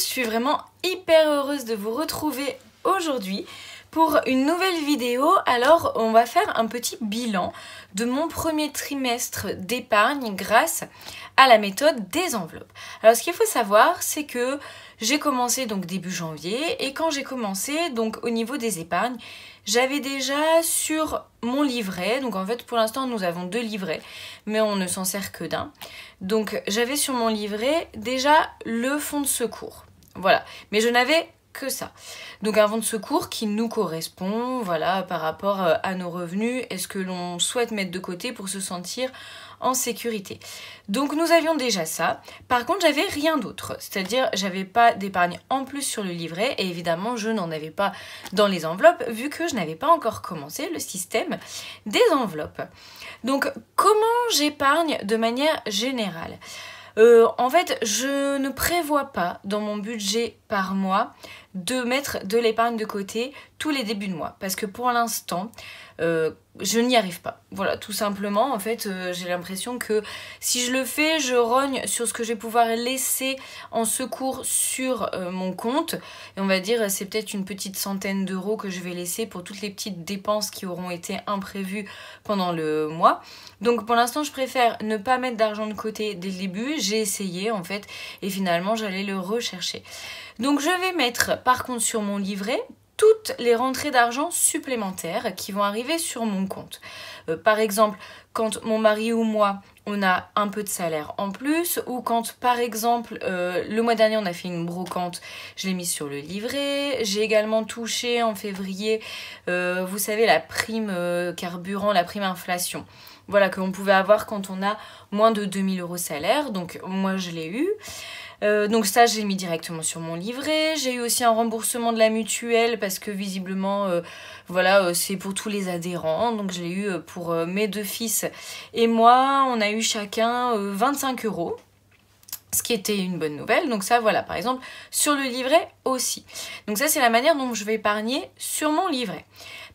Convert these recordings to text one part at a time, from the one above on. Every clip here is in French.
je suis vraiment hyper heureuse de vous retrouver aujourd'hui pour une nouvelle vidéo. Alors on va faire un petit bilan de mon premier trimestre d'épargne grâce à la méthode des enveloppes. Alors ce qu'il faut savoir, c'est que j'ai commencé donc début janvier, et quand j'ai commencé donc au niveau des épargnes, j'avais déjà sur mon livret, donc en fait pour l'instant nous avons 2 livrets, mais on ne s'en sert que d'un. Donc j'avais sur mon livret déjà le fonds de secours, voilà, mais je n'avais que ça. Donc un fonds de secours qui nous correspond, voilà, par rapport à nos revenus et ce que l'on souhaite mettre de côté pour se sentir en sécurité. Donc nous avions déjà ça. Par contre, j'avais rien d'autre, c'est-à-dire j'avais pas d'épargne en plus sur le livret, et évidemment je n'en avais pas dans les enveloppes vu que je n'avais pas encore commencé le système des enveloppes. Donc comment j'épargne de manière générale ? En fait, je ne prévois pas dans mon budget par mois de mettre de l'épargne de côté tous les débuts de mois, parce que pour l'instant, je n'y arrive pas. Voilà, tout simplement, en fait, j'ai l'impression que si je le fais, je rogne sur ce que je vais pouvoir laisser en secours sur mon compte. Et on va dire, c'est peut-être une petite centaine d'euros que je vais laisser pour toutes les petites dépenses qui auront été imprévues pendant le mois. Donc pour l'instant, je préfère ne pas mettre d'argent de côté dès le début. J'ai essayé, en fait, et finalement, j'allais le rechercher. Donc je vais mettre, par contre, sur mon livret, toutes les rentrées d'argent supplémentaires qui vont arriver sur mon compte. Par exemple, quand mon mari ou moi, on a un peu de salaire en plus, ou quand, par exemple, le mois dernier, on a fait une brocante, je l'ai mise sur le livret. J'ai également touché en février, vous savez, la prime carburant, la prime inflation. Voilà, qu'on pouvait avoir quand on a moins de 2000 € salaire. Donc moi, je l'ai eu. Donc ça, j'ai mis directement sur mon livret. J'ai eu aussi un remboursement de la mutuelle parce que visiblement, voilà, c'est pour tous les adhérents. Donc je l'ai eu pour mes 2 fils et moi. On a eu chacun 25 €. Ce qui était une bonne nouvelle. Donc ça, voilà, par exemple, sur le livret aussi. Donc ça, c'est la manière dont je vais épargner sur mon livret.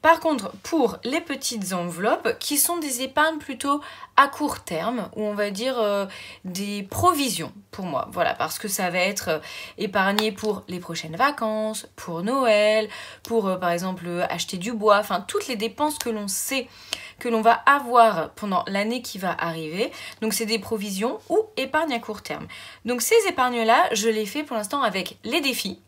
Par contre, pour les petites enveloppes, qui sont des épargnes plutôt à court terme, ou on va dire des provisions pour moi, voilà, parce que ça va être épargné pour les prochaines vacances, pour Noël, pour par exemple acheter du bois, enfin toutes les dépenses que l'on sait que l'on va avoir pendant l'année qui va arriver. Donc c'est des provisions ou épargnes à court terme. Donc ces épargnes-là, je les fais pour l'instant avec les défis,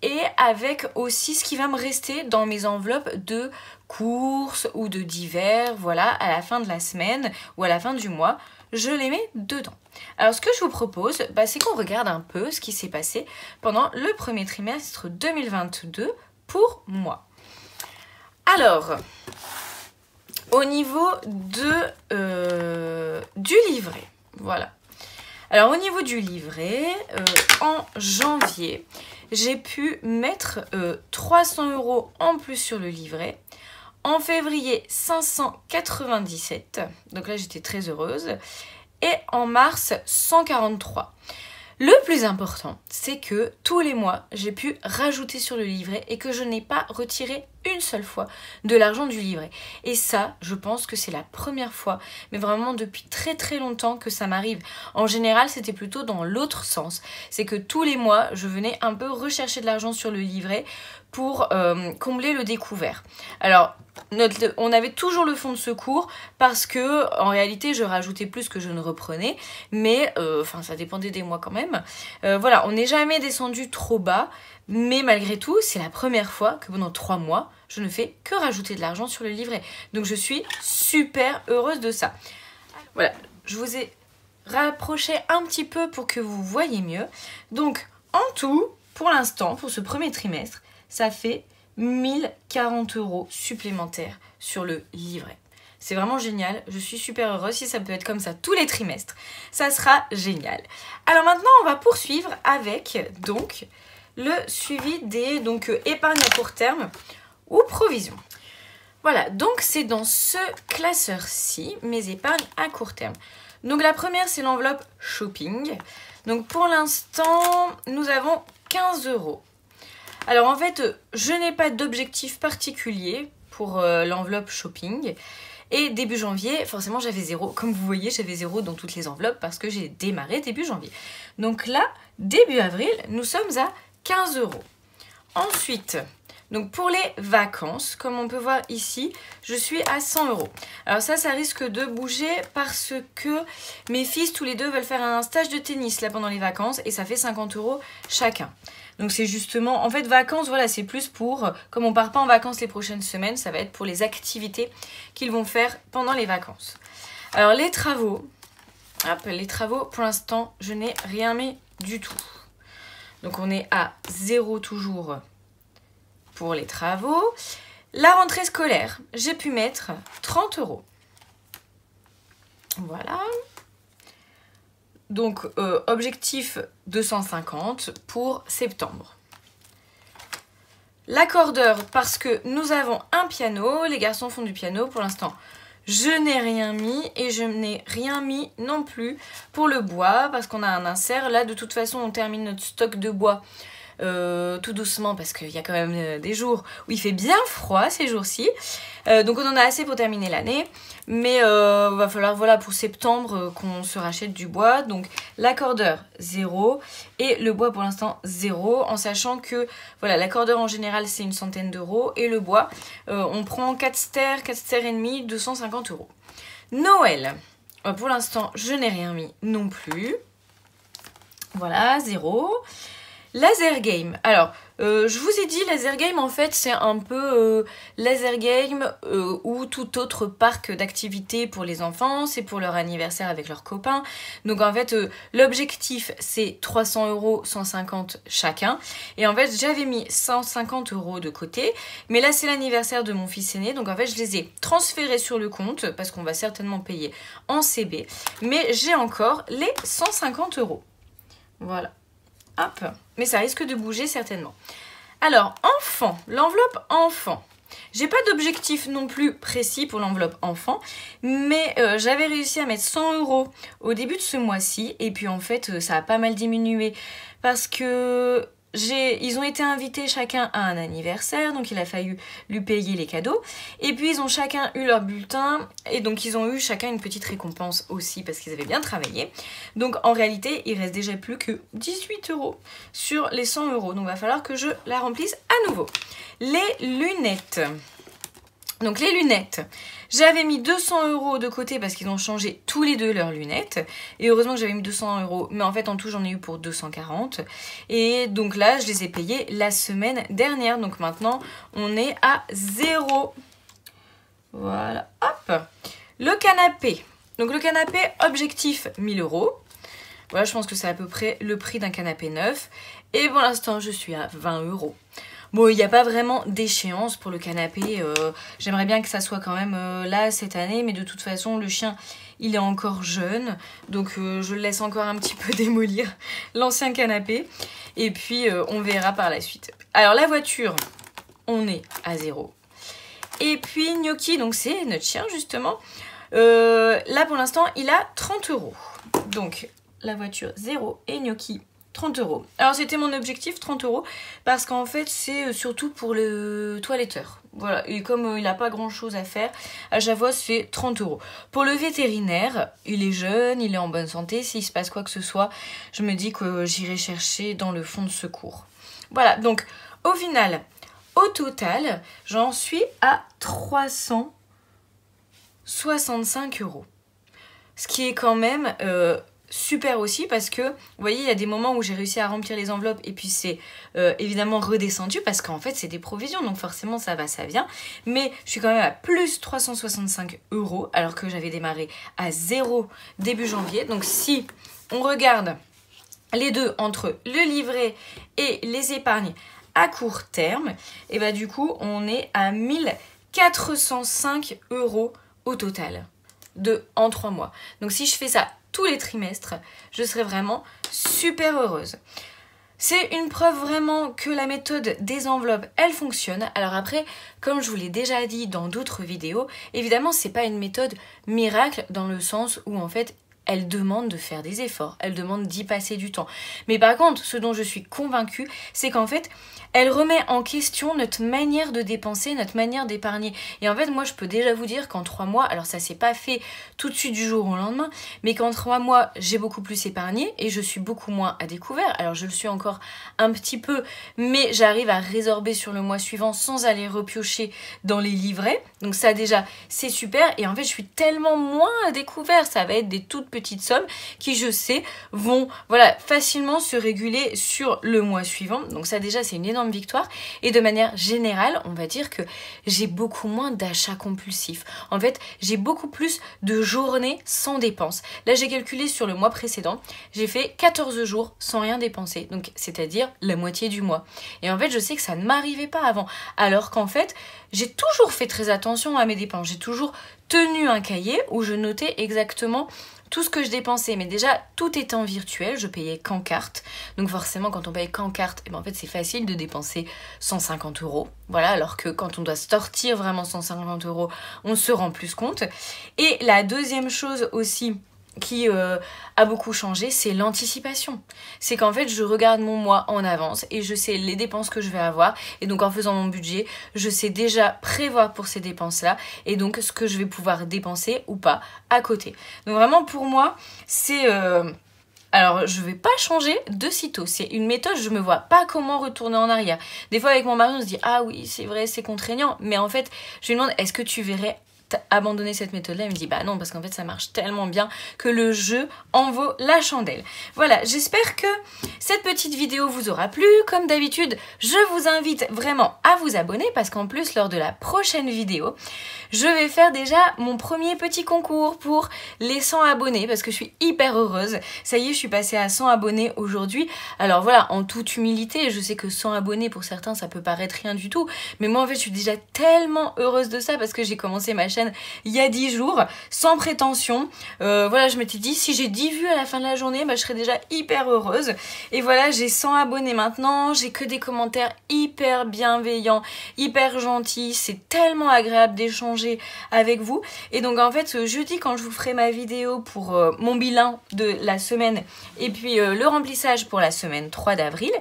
et avec aussi ce qui va me rester dans mes enveloppes de courses ou de divers, voilà, à la fin de la semaine ou à la fin du mois, je les mets dedans. Alors ce que je vous propose, c'est qu'on regarde un peu ce qui s'est passé pendant le premier trimestre 2022 pour moi. Alors, au niveau du livret, voilà. Alors au niveau du livret, en janvier, j'ai pu mettre 300 € en plus sur le livret. En février, 597. Donc là, j'étais très heureuse. Et en mars, 143. Le plus important, c'est que tous les mois, j'ai pu rajouter sur le livret et que je n'ai pas retiré une seule fois de l'argent du livret. Et ça, je pense que c'est la première fois, mais vraiment depuis très très longtemps que ça m'arrive. En général, c'était plutôt dans l'autre sens. C'est que tous les mois, je venais un peu rechercher de l'argent sur le livret pour combler le découvert. Alors, on avait toujours le fonds de secours parce que en réalité je rajoutais plus que je ne reprenais, mais ça dépendait des mois quand même. Voilà, on n'est jamais descendu trop bas, mais malgré tout c'est la première fois que pendant 3 mois je ne fais que rajouter de l'argent sur le livret. Donc je suis super heureuse de ça. Voilà, je vous ai rapproché un petit peu pour que vous voyez mieux. Donc en tout, pour l'instant, pour ce premier trimestre, ça fait 1040 € supplémentaires sur le livret. C'est vraiment génial, je suis super heureuse. Si ça peut être comme ça tous les trimestres, ça sera génial. Alors maintenant, on va poursuivre avec donc le suivi des épargne à court terme ou provisions. Voilà, donc c'est dans ce classeur-ci, mes épargnes à court terme. Donc la première, c'est l'enveloppe shopping. Donc pour l'instant, nous avons 15 €. Alors en fait, je n'ai pas d'objectif particulier pour l'enveloppe shopping. Et début janvier, forcément j'avais 0. Comme vous voyez, j'avais 0 dans toutes les enveloppes parce que j'ai démarré début janvier. Donc là, début avril, nous sommes à 15 €. Ensuite, donc pour les vacances, comme on peut voir ici, je suis à 100 €. Alors ça risque de bouger parce que mes fils tous les deux veulent faire un stage de tennis là pendant les vacances et ça fait 50 € chacun. Donc c'est justement, en fait vacances, voilà, c'est plus pour, comme on part pas en vacances les prochaines semaines, ça va être pour les activités qu'ils vont faire pendant les vacances. Alors les travaux, pour l'instant, je n'ai rien mis du tout. Donc on est à 0 toujours pour les travaux. La rentrée scolaire, j'ai pu mettre 30 €. Voilà. Donc, objectif 250 pour septembre. L'accordeur, parce que nous avons un piano, les garçons font du piano. Pour l'instant, je n'ai rien mis et je n'ai rien mis non plus pour le bois parce qu'on a un insert. Là, de toute façon, on termine notre stock de bois tout doucement parce qu'il y a quand même des jours où il fait bien froid ces jours-ci. Donc on en a assez pour terminer l'année. Mais va falloir, voilà, pour septembre qu'on se rachète du bois. Donc l'accordeur 0 et le bois pour l'instant 0. En sachant que voilà, l'accordeur en général c'est une centaine d'euros. Et le bois, on prend 4 stères et demi, 250 €. Noël, pour l'instant je n'ai rien mis non plus. Voilà, 0. Laser Game. Alors, je vous ai dit, Laser Game, en fait, c'est un peu Laser Game ou tout autre parc d'activités pour les enfants. C'est pour leur anniversaire avec leurs copains. Donc, en fait, l'objectif, c'est 300 €, 150 chacun. Et en fait, j'avais mis 150 € de côté. Mais là, c'est l'anniversaire de mon fils aîné. Donc, en fait, je les ai transférés sur le compte parce qu'on va certainement payer en CB. Mais j'ai encore les 150 €. Voilà. Hop. Mais ça risque de bouger certainement. Alors, enfant, l'enveloppe enfant. J'ai pas d'objectif non plus précis pour l'enveloppe enfant, mais j'avais réussi à mettre 100 € au début de ce mois-ci, et puis en fait, ça a pas mal diminué parce que ils ont été invités chacun à un anniversaire, donc il a fallu lui payer les cadeaux. Et puis ils ont chacun eu leur bulletin, et donc ils ont eu chacun une petite récompense aussi parce qu'ils avaient bien travaillé. Donc en réalité, il reste déjà plus que 18 € sur les 100 €. Donc il va falloir que je la remplisse à nouveau. Les lunettes. Donc les lunettes, j'avais mis 200 € de côté parce qu'ils ont changé tous les deux leurs lunettes. Et heureusement que j'avais mis 200 €, mais en fait en tout j'en ai eu pour 240. Et donc là, je les ai payés la semaine dernière. Donc maintenant, on est à 0. Voilà, hop. Le canapé. Donc le canapé, objectif 1000 €. Voilà, je pense que c'est à peu près le prix d'un canapé neuf. Et pour l'instant, je suis à 20 €. Bon, il n'y a pas vraiment d'échéance pour le canapé. J'aimerais bien que ça soit quand même là cette année. Mais de toute façon, le chien, il est encore jeune. Donc, je le laisse encore un petit peu démolir l'ancien canapé. Et puis, on verra par la suite. Alors, la voiture, on est à 0. Et puis, Gnocchi, donc c'est notre chien justement. Là, pour l'instant, il a 30 €. Donc, la voiture 0 et Gnocchi 30 €. Alors c'était mon objectif 30 € parce qu'en fait c'est surtout pour le toiletteur. Voilà, et comme il n'a pas grand chose à faire, à chaque fois c'est 30 €. Pour le vétérinaire, il est jeune, il est en bonne santé, s'il se passe quoi que ce soit, je me dis que j'irai chercher dans le fonds de secours. Voilà, donc au final, au total, j'en suis à 365 €. Ce qui est quand même super aussi parce que, vous voyez, il y a des moments où j'ai réussi à remplir les enveloppes et puis c'est évidemment redescendu parce qu'en fait, c'est des provisions. Donc forcément, ça va, ça vient. Mais je suis quand même à plus 365 € alors que j'avais démarré à 0 début janvier. Donc si on regarde les deux entre le livret et les épargnes à court terme, et bah du coup, on est à 1405 € au total en 3 mois. Donc si je fais ça tous les trimestres, je serai vraiment super heureuse. C'est une preuve vraiment que la méthode des enveloppes, elle fonctionne. Alors après, comme je vous l'ai déjà dit dans d'autres vidéos, évidemment, c'est pas une méthode miracle dans le sens où en fait, elle demande de faire des efforts, elle demande d'y passer du temps. Mais par contre, ce dont je suis convaincue, c'est qu'en fait, elle remet en question notre manière de dépenser, notre manière d'épargner. Et en fait, moi, je peux déjà vous dire qu'en 3 mois, alors ça s'est pas fait tout de suite du jour au lendemain, mais qu'en 3 mois, j'ai beaucoup plus épargné et je suis beaucoup moins à découvert. Alors, je le suis encore un petit peu, mais j'arrive à résorber sur le mois suivant sans aller repiocher dans les livrets. Donc ça, déjà, c'est super. Et en fait, je suis tellement moins à découvert. Ça va être des toutes petites sommes qui, je sais, vont voilà, facilement se réguler sur le mois suivant. Donc ça, déjà, c'est une énorme victoire. Et de manière générale, on va dire que j'ai beaucoup moins d'achats compulsifs. En fait, j'ai beaucoup plus de journées sans dépenses. Là, j'ai calculé sur le mois précédent, j'ai fait 14 jours sans rien dépenser. Donc, c'est-à-dire la moitié du mois. Et en fait, je sais que ça ne m'arrivait pas avant. Alors qu'en fait, j'ai toujours fait très attention à mes dépenses. J'ai toujours tenu un cahier où je notais exactement tout ce que je dépensais, mais déjà tout étant virtuel, je payais qu'en carte. Donc forcément, quand on paye qu'en carte, en fait c'est facile de dépenser 150 €. Voilà, alors que quand on doit sortir vraiment 150 €, on se rend plus compte. Et la deuxième chose aussi qui a beaucoup changé, c'est l'anticipation. C'est qu'en fait, je regarde mon mois en avance et je sais les dépenses que je vais avoir. Et donc, en faisant mon budget, je sais déjà prévoir pour ces dépenses-là et donc ce que je vais pouvoir dépenser ou pas à côté. Donc, vraiment, pour moi, c'est... Alors, je vais pas changer de sitôt. C'est une méthode, je me vois pas comment retourner en arrière. Des fois, avec mon mari, on se dit « Ah oui, c'est vrai, c'est contraignant. » Mais en fait, je lui demande « Est-ce que tu verrais abandonner cette méthode-là ?» Il me dit bah non, parce qu'en fait ça marche tellement bien que le jeu en vaut la chandelle. Voilà, j'espère que cette petite vidéo vous aura plu. Comme d'habitude, je vous invite vraiment à vous abonner parce qu'en plus lors de la prochaine vidéo, je vais faire déjà mon premier petit concours pour les 100 abonnés parce que je suis hyper heureuse. Ça y est, je suis passée à 100 abonnés aujourd'hui. Alors voilà, en toute humilité, je sais que 100 abonnés pour certains ça peut paraître rien du tout, mais moi en fait je suis déjà tellement heureuse de ça parce que j'ai commencé ma chaîne il y a 10 jours, sans prétention. Voilà, je m'étais dit, si j'ai 10 vues à la fin de la journée, bah, je serais déjà hyper heureuse. Et voilà, j'ai 100 abonnés maintenant, j'ai que des commentaires hyper bienveillants, hyper gentils. C'est tellement agréable d'échanger avec vous. Et donc, en fait, jeudi, quand je vous ferai ma vidéo pour mon bilan de la semaine et puis le remplissage pour la semaine 3 d'avril,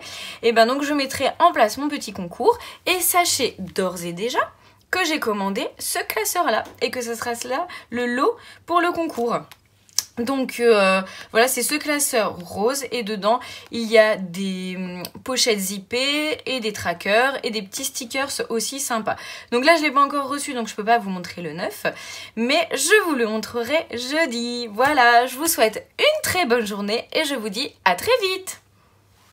et ben donc je mettrai en place mon petit concours. Et sachez d'ores et déjà que j'ai commandé ce classeur-là et que ce sera cela le lot pour le concours. Donc voilà, c'est ce classeur rose et dedans il y a des pochettes zippées et des trackers et des petits stickers aussi sympas. Donc là je ne l'ai pas encore reçu donc je ne peux pas vous montrer le neuf, mais je vous le montrerai jeudi. Voilà, je vous souhaite une très bonne journée et je vous dis à très vite.